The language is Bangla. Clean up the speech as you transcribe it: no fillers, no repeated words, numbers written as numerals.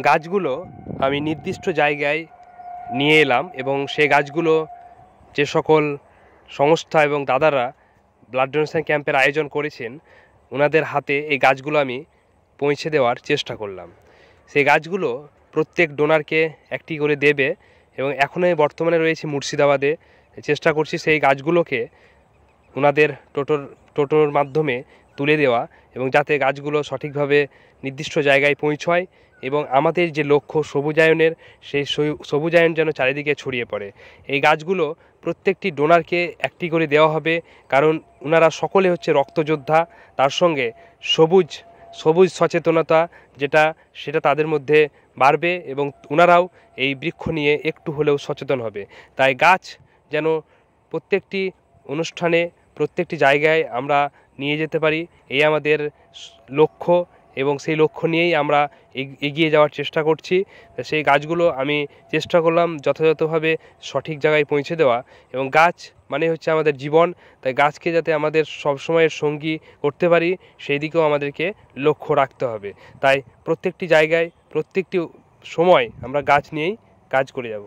গাছগুলো আমি নির্দিষ্ট জায়গায় নিয়ে এলাম এবং সেই গাছগুলো যে সকল সংস্থা এবং দাদারা ব্লাড ডোনেশন ক্যাম্পের আয়োজন করেছেন ওনাদের হাতে এই গাছগুলো আমি পৌঁছে দেওয়ার চেষ্টা করলাম। সেই গাছগুলো প্রত্যেক ডোনারকে একটি করে দেবে এবং এখনও বর্তমানে রয়েছে মুর্শিদাবাদে। চেষ্টা করছি সেই গাছগুলোকে ওনাদের টোটোর মাধ্যমে তুলে দেওয়া এবং যাতে গাছগুলো সঠিকভাবে নির্দিষ্ট জায়গায় পৌঁছয় এবং আমাদের যে লক্ষ্য সবুজায়নের সেই সবুজায়ন যেন চারিদিকে ছড়িয়ে পড়ে। এই গাছগুলো প্রত্যেকটি ডোনারকে একটি করে দেওয়া হবে, কারণ ওনারা সকলে হচ্ছে রক্তযোদ্ধা, তার সঙ্গে সবুজ সচেতনতা সেটা তাদের মধ্যে বাড়বে এবং ওনারাও এই বৃক্ষ নিয়ে একটু হলেও সচেতন হবে। তাই গাছ যেন প্রত্যেকটি অনুষ্ঠানে প্রত্যেকটি জায়গায় আমরা নিয়ে যেতে পারি, এই আমাদের লক্ষ্য এবং সেই লক্ষ্য নিয়েই আমরা এগিয়ে যাওয়ার চেষ্টা করছি। সেই গাছগুলো আমি চেষ্টা করলাম যথাযথভাবে সঠিক জায়গায় পৌঁছে দেওয়া। এবং গাছ মানে হচ্ছে আমাদের জীবন, তাই গাছকে যাতে আমাদের সবসময়ের সঙ্গী করতে পারি সেই দিকেও আমাদেরকে লক্ষ্য রাখতে হবে। তাই প্রত্যেকটি জায়গায় প্রত্যেকটি সময় আমরা গাছ নিয়েই কাজ করে যাব।